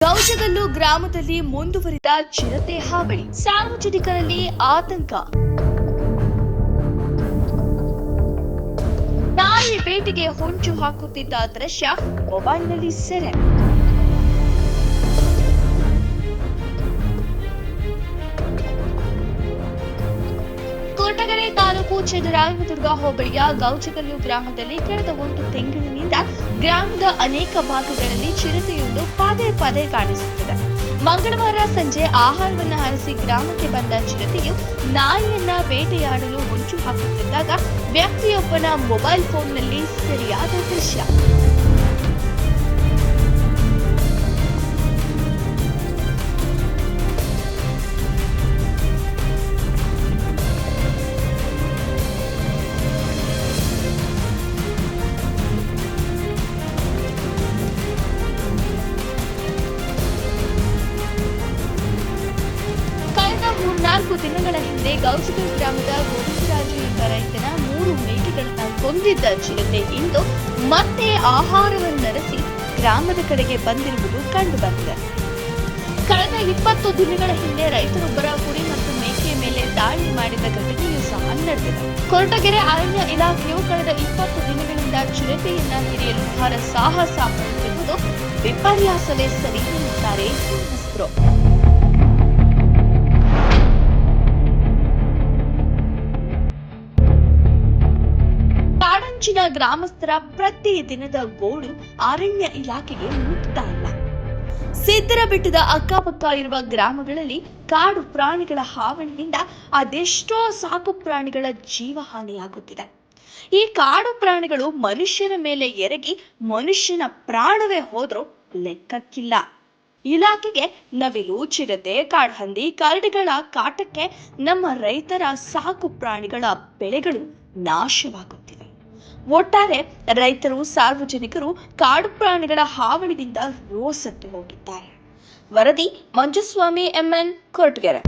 ಗೌಚಗಲ್ಲು ಗ್ರಾಮದಲ್ಲಿ ಮುಂದುವರಿದ ಚಿರತೆ ಹಾವಳಿ, ಸಾರ್ವಜನಿಕರಲ್ಲಿ ಆತಂಕ. ನಾಯಿ ಬೇಟೆಗೆ ಹೊಂಚು ಹಾಕುತ್ತಿದ್ದ ದೃಶ್ಯ ಮೊಬೈಲ್ನಲ್ಲಿ ಸೆರೆ. ಕೊರಟಗೆರೆ ತಾಲೂಕು ಚನ್ನರಾಯನದುರ್ಗ ಹೋಬಳಿಯ ಗೌಚಗಲ್ಲು ಗ್ರಾಮದಲ್ಲಿ ಕಳೆದ ಒಂದು ತಿಂಗಳಿನಿಂದ ಗ್ರಾಮದ ಅನೇಕ ಭಾಗಗಳಲ್ಲಿ ಚಿರತೆಯೊಂದು ಪದೇ ಪದೇ ಕಾಣಿಸುತ್ತಿದೆ. ಮಂಗಳವಾರ ಸಂಜೆ ಆಹಾರವನ್ನು ಅರಸಿ ಗ್ರಾಮಕ್ಕೆ ಬಂದ ಚಿರತೆಯು ನಾಯಿಯನ್ನ ಬೇಟೆಯಾಡಲು ಹೊಂಚು ಹಾಕುತ್ತಿದ್ದಾಗ ವ್ಯಕ್ತಿಯೊಬ್ಬನ ಮೊಬೈಲ್ ಫೋನ್ನಲ್ಲಿ ಸೆರೆಯಾದ ದೃಶ್ಯ. ನಾಲ್ಕು ದಿನಗಳ ಹಿಂದೆ ಗೌಚಗಲ್ ಗ್ರಾಮದ ಗೋವಿಂದರಾಜು ಎಂಬ ರೈತನ 3 ಮೇಕೆಗಳನ್ನು ಕೊಂದಿದ್ದ ಚಿರತೆ ಇಂದು ಮತ್ತೆ ಆಹಾರವನ್ನರಸಿ ಗ್ರಾಮದ ಕಡೆಗೆ ಬಂದಿರುವುದು ಕಂಡುಬಂದಿದೆ. ಕಳೆದ 20 ದಿನಗಳ ಹಿಂದೆ ರೈತರೊಬ್ಬರ ಕುರಿ ಮತ್ತು ಮೇಕೆಯ ಮೇಲೆ ದಾಳಿ ಮಾಡಿದ ಘಟನೆಯೂ ಸಹ ನಡೆದಿದೆ. ಕೊರಟಗೆರೆ ಅರಣ್ಯ ಇಲಾಖೆಯು ಕಳೆದ 20 ದಿನಗಳಿಂದ ಚಿರತೆಯನ್ನ ಹಿಡಿಯಲು ಹರ ಸಾಹಸ ಪಡುತ್ತಿರುವುದು ವಿಪರ್ಯಾಸವೇ ಸರಿ ಎನ್ನುತ್ತಾರೆ ಗ್ರಾಮಸ್ಥರು. ಕಾಡಂಚಿನ ಗ್ರಾಮಸ್ಥರ ಪ್ರತಿ ದಿನದ ಗೋಳು ಅರಣ್ಯ ಇಲಾಖೆಗೆ ಮುಟ್ತಾ ಇಲ್ಲ. ಸಿದ್ದರ ಬೆಟ್ಟದ ಅಕ್ಕಪಕ್ಕ ಇರುವ ಗ್ರಾಮಗಳಲ್ಲಿ ಕಾಡು ಪ್ರಾಣಿಗಳ ಹಾವಳಿಯಿಂದ ಅದೆಷ್ಟೋ ಸಾಕು ಪ್ರಾಣಿಗಳ ಜೀವಹಾನಿಯಾಗುತ್ತಿದೆ. ಈ ಕಾಡು ಪ್ರಾಣಿಗಳು ಮನುಷ್ಯನ ಮೇಲೆ ಎರಗಿ ಮನುಷ್ಯನ ಪ್ರಾಣವೇ ಹೋದ್ರೂ ಲೆಕ್ಕಕ್ಕಿಲ್ಲ. ಇಲಾಖೆಗೆ ನವಿಲು, ಚಿರತೆ, ಕಾಡ್ಹಂದಿ, ಕರಡಿಗಳ ಕಾಟಕ್ಕೆ ನಮ್ಮ ರೈತರ ಸಾಕು ಪ್ರಾಣಿಗಳ ಬೆಳೆಗಳು ನಾಶವಾಗುತ್ತಿವೆ. ಒಟ್ಟಾರೆ ರೈತರು, ಸಾರ್ವಜನಿಕರು ಕಾಡು ಪ್ರಾಣಿಗಳ ಹಾವಳಿಯಿಂದ ರೋಸತ್ತು ಹೋಗಿದ್ದಾರೆ. ವರದಿ ಮಂಜುಸ್ವಾಮಿ, MN, ಕೊರಟಗೆರೆ.